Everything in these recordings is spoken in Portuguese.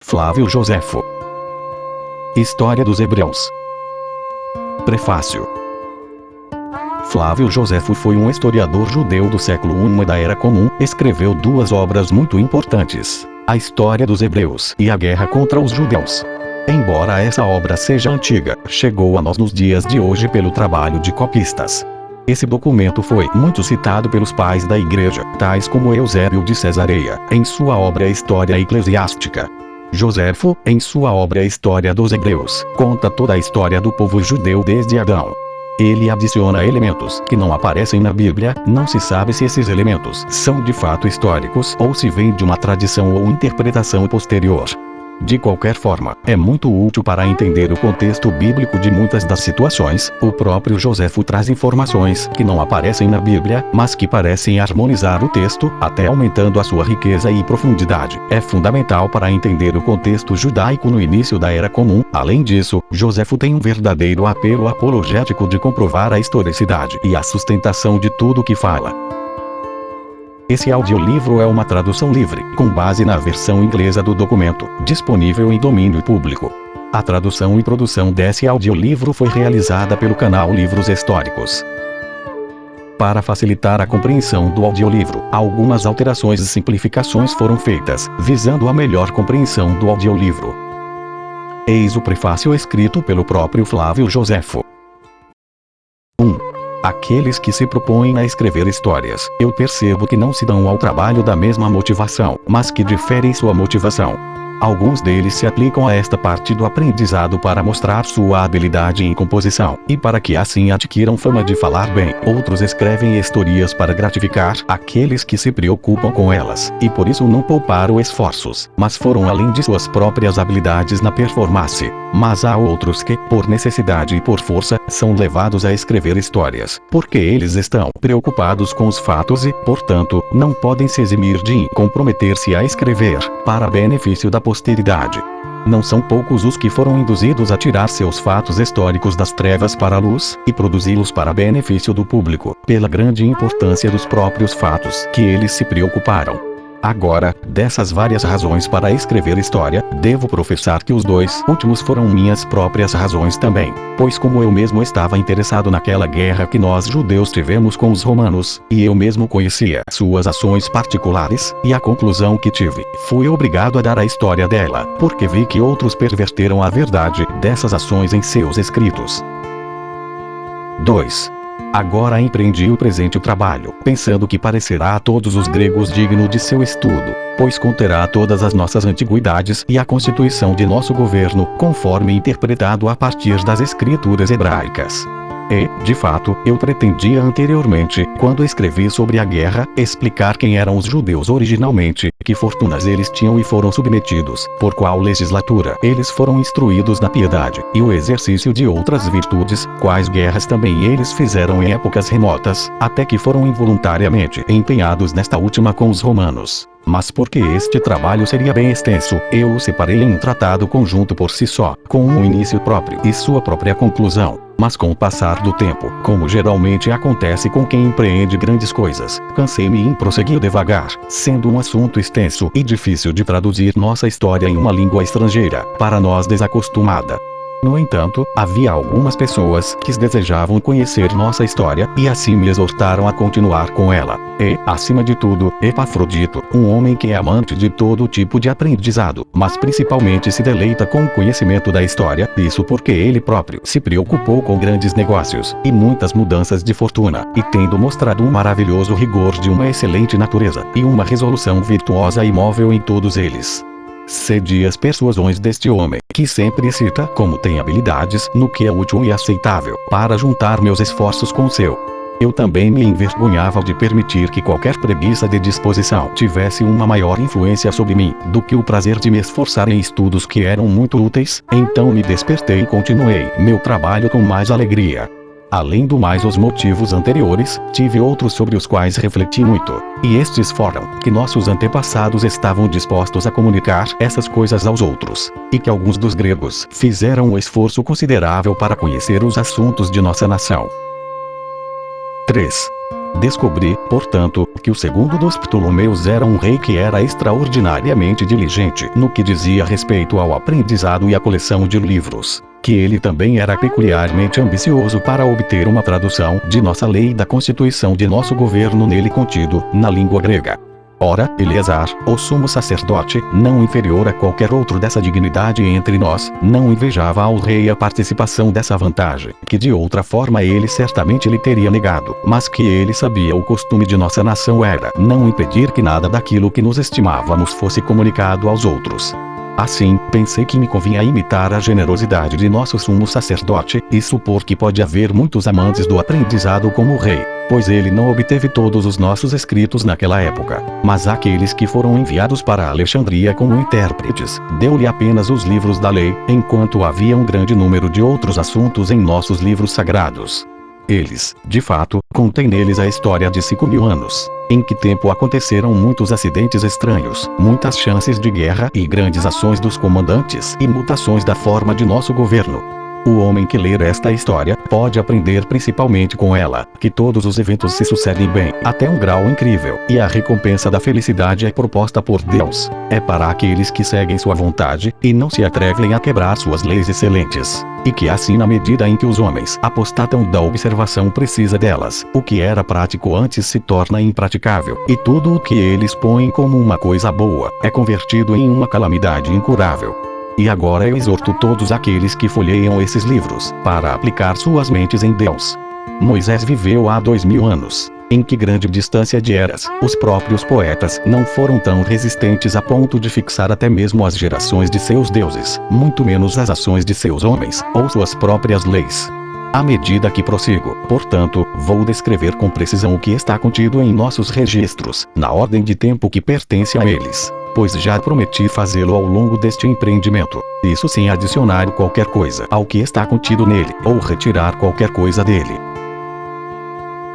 Flávio Joséfo. História dos Hebreus. Prefácio. Flávio Joséfo foi um historiador judeu do século I da Era Comum. Escreveu duas obras muito importantes: A História dos Hebreus e A Guerra contra os Judeus. Embora essa obra seja antiga, chegou a nós nos dias de hoje pelo trabalho de copistas. Esse documento foi muito citado pelos pais da Igreja, tais como Eusébio de Cesareia, em sua obra História Eclesiástica. Joséfo, em sua obra História dos Hebreus, conta toda a história do povo judeu desde Adão. Ele adiciona elementos que não aparecem na Bíblia. Não se sabe se esses elementos são de fato históricos ou se vêm de uma tradição ou interpretação posterior. De qualquer forma, é muito útil para entender o contexto bíblico de muitas das situações. O próprio Joséfo traz informações que não aparecem na Bíblia, mas que parecem harmonizar o texto, até aumentando a sua riqueza e profundidade. É fundamental para entender o contexto judaico no início da Era Comum. Além disso, Joséfo tem um verdadeiro apelo apologético de comprovar a historicidade e a sustentação de tudo o que fala. Esse audiolivro é uma tradução livre, com base na versão inglesa do documento, disponível em domínio público. A tradução e produção desse audiolivro foi realizada pelo canal Livros Históricos. Para facilitar a compreensão do audiolivro, algumas alterações e simplificações foram feitas, visando a melhor compreensão do audiolivro. Eis o prefácio escrito pelo próprio Flávio Joséfo. 1. Aqueles que se propõem a escrever histórias, eu percebo que não se dão ao trabalho da mesma motivação, mas que diferem sua motivação. Alguns deles se aplicam a esta parte do aprendizado para mostrar sua habilidade em composição, e para que assim adquiram fama de falar bem. Outros escrevem historias para gratificar aqueles que se preocupam com elas, e por isso não pouparam esforços, mas foram além de suas próprias habilidades na performance. Mas há outros que, por necessidade e por força, são levados a escrever histórias, porque eles estão preocupados com os fatos e, portanto, não podem se eximir de comprometer-se a escrever, para benefício da posteridade. Não são poucos os que foram induzidos a tirar seus fatos históricos das trevas para a luz, e produzi-los para benefício do público, pela grande importância dos próprios fatos que eles se preocuparam. Agora, dessas várias razões para escrever história, devo professar que os dois últimos foram minhas próprias razões também, pois como eu mesmo estava interessado naquela guerra que nós judeus tivemos com os romanos, e eu mesmo conhecia suas ações particulares, e a conclusão que tive, fui obrigado a dar a história dela, porque vi que outros perverteram a verdade dessas ações em seus escritos. 2. Agora empreendi o presente trabalho, pensando que parecerá a todos os gregos digno de seu estudo, pois conterá todas as nossas antiguidades e a constituição de nosso governo, conforme interpretado a partir das escrituras hebraicas. E, de fato, eu pretendia anteriormente, quando escrevi sobre a guerra, explicar quem eram os judeus originalmente, que fortunas eles tinham e foram submetidos, por qual legislatura eles foram instruídos na piedade, e o exercício de outras virtudes, quais guerras também eles fizeram em épocas remotas, até que foram involuntariamente empenhados nesta última com os romanos. Mas porque este trabalho seria bem extenso, eu o separei em um tratado conjunto por si só, com um início próprio e sua própria conclusão. Mas com o passar do tempo, como geralmente acontece com quem empreende grandes coisas, cansei-me em prosseguir devagar, sendo um assunto extenso e difícil de traduzir nossa história em uma língua estrangeira, para nós desacostumada. No entanto, havia algumas pessoas que desejavam conhecer nossa história, e assim me exortaram a continuar com ela. E, acima de tudo, Epafrodito, um homem que é amante de todo tipo de aprendizado, mas principalmente se deleita com o conhecimento da história, isso porque ele próprio se preocupou com grandes negócios, e muitas mudanças de fortuna, e tendo mostrado um maravilhoso rigor de uma excelente natureza, e uma resolução virtuosa e móvel em todos eles. Cedi às persuasões deste homem, que sempre cita como tem habilidades no que é útil e aceitável, para juntar meus esforços com o seu. Eu também me envergonhava de permitir que qualquer preguiça de disposição tivesse uma maior influência sobre mim, do que o prazer de me esforçar em estudos que eram muito úteis. Então me despertei e continuei meu trabalho com mais alegria. Além do mais os motivos anteriores, tive outros sobre os quais refleti muito, e estes foram, que nossos antepassados estavam dispostos a comunicar essas coisas aos outros, e que alguns dos gregos fizeram um esforço considerável para conhecer os assuntos de nossa nação. 3. Descobri, portanto, que o segundo dos Ptolomeus era um rei que era extraordinariamente diligente no que dizia respeito ao aprendizado e à coleção de livros, que ele também era peculiarmente ambicioso para obter uma tradução de nossa lei e da constituição de nosso governo nele contido, na língua grega. Ora, Eleazar, o sumo sacerdote, não inferior a qualquer outro dessa dignidade entre nós, não invejava ao rei a participação dessa vantagem, que de outra forma ele certamente lhe teria negado, mas que ele sabia o costume de nossa nação era não impedir que nada daquilo que nos estimávamos fosse comunicado aos outros. Assim, pensei que me convinha imitar a generosidade de nosso sumo sacerdote, e supor que pode haver muitos amantes do aprendizado como o rei, pois ele não obteve todos os nossos escritos naquela época, mas aqueles que foram enviados para Alexandria como intérpretes, deu-lhe apenas os livros da lei, enquanto havia um grande número de outros assuntos em nossos livros sagrados. Eles, de fato, contêm neles a história de 5.000 anos, em que tempo aconteceram muitos acidentes estranhos, muitas chances de guerra e grandes ações dos comandantes e mutações da forma de nosso governo. O homem que ler esta história, pode aprender principalmente com ela, que todos os eventos se sucedem bem, até um grau incrível, e a recompensa da felicidade é proposta por Deus, é para aqueles que seguem sua vontade, e não se atrevem a quebrar suas leis excelentes. E que assim na medida em que os homens apostatam da observação precisa delas, o que era prático antes se torna impraticável, e tudo o que eles põem como uma coisa boa, é convertido em uma calamidade incurável. E agora eu exorto todos aqueles que folheiam esses livros, para aplicar suas mentes em Deus. Moisés viveu há 2000 anos. Em que grande distância de eras, os próprios poetas não foram tão resistentes a ponto de fixar até mesmo as gerações de seus deuses, muito menos as ações de seus homens, ou suas próprias leis. À medida que prossigo, portanto, vou descrever com precisão o que está contido em nossos registros, na ordem de tempo que pertence a eles, pois já prometi fazê-lo ao longo deste empreendimento, isso sem adicionar qualquer coisa ao que está contido nele, ou retirar qualquer coisa dele.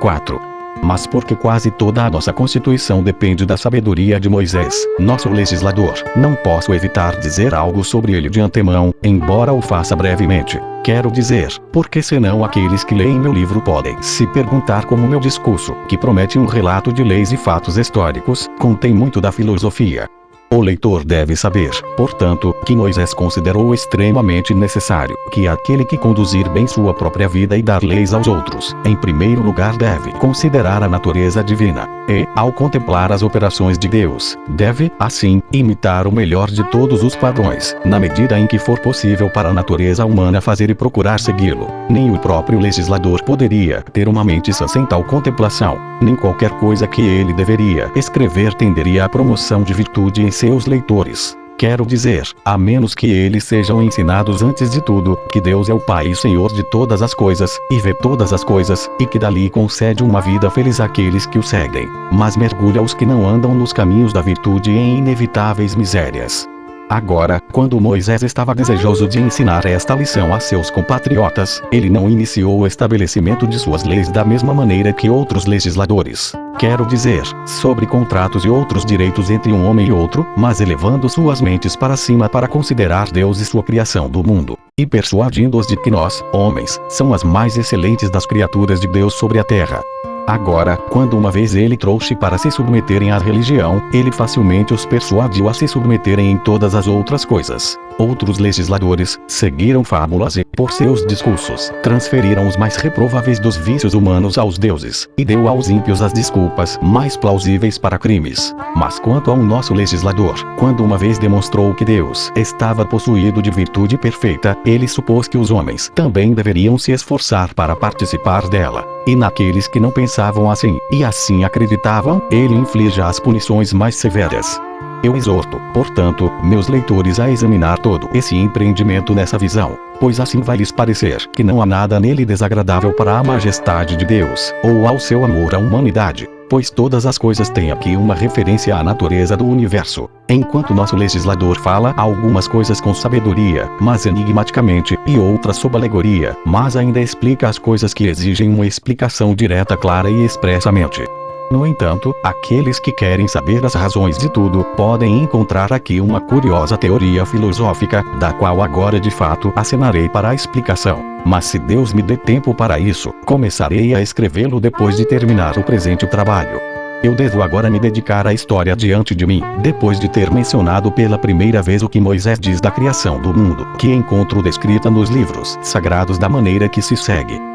4. Mas porque quase toda a nossa Constituição depende da sabedoria de Moisés, nosso legislador, não posso evitar dizer algo sobre ele de antemão, embora o faça brevemente. Quero dizer, porque senão aqueles que leem meu livro podem se perguntar como meu discurso, que promete um relato de leis e fatos históricos, contém muito da filosofia. O leitor deve saber, portanto, que Moisés considerou extremamente necessário que aquele que conduzir bem sua própria vida e dar leis aos outros, em primeiro lugar deve considerar a natureza divina, e, ao contemplar as operações de Deus, deve, assim, imitar o melhor de todos os padrões, na medida em que for possível para a natureza humana fazer e procurar segui-lo. Nem o próprio legislador poderia ter uma mente sã sem tal contemplação, nem qualquer coisa que ele deveria escrever tenderia à promoção de virtude em seus leitores. Quero dizer, a menos que eles sejam ensinados antes de tudo, que Deus é o Pai e Senhor de todas as coisas, e vê todas as coisas, e que dali concede uma vida feliz àqueles que o seguem, mas mergulha os que não andam nos caminhos da virtude em inevitáveis misérias. Agora, quando Moisés estava desejoso de ensinar esta lição a seus compatriotas, ele não iniciou o estabelecimento de suas leis da mesma maneira que outros legisladores. Quero dizer, sobre contratos e outros direitos entre um homem e outro, mas elevando suas mentes para cima para considerar Deus e sua criação do mundo, e persuadindo-os de que nós, homens, somos as mais excelentes das criaturas de Deus sobre a terra. Agora, quando uma vez ele trouxe para se submeterem à religião, ele facilmente os persuadiu a se submeterem em todas as outras coisas. Outros legisladores seguiram fábulas e, por seus discursos, transferiram os mais reprováveis dos vícios humanos aos deuses, e deu aos ímpios as desculpas mais plausíveis para crimes. Mas quanto ao nosso legislador, quando uma vez demonstrou que Deus estava possuído de virtude perfeita, ele supôs que os homens também deveriam se esforçar para participar dela. E naqueles que não pensavam assim, e assim acreditavam, ele inflige as punições mais severas. Eu exorto, portanto, meus leitores a examinar todo esse empreendimento nessa visão, pois assim vai lhes parecer que não há nada nele desagradável para a majestade de Deus, ou ao seu amor à humanidade, pois todas as coisas têm aqui uma referência à natureza do universo. Enquanto nosso legislador fala algumas coisas com sabedoria, mas enigmaticamente, e outras sob alegoria, mas ainda explica as coisas que exigem uma explicação direta, clara e expressamente. No entanto, aqueles que querem saber as razões de tudo, podem encontrar aqui uma curiosa teoria filosófica, da qual agora de fato acenarei para a explicação. Mas se Deus me dê tempo para isso, começarei a escrevê-lo depois de terminar o presente trabalho. Eu devo agora me dedicar à história diante de mim, depois de ter mencionado pela primeira vez o que Moisés diz da criação do mundo, que encontro descrita nos livros sagrados da maneira que se segue.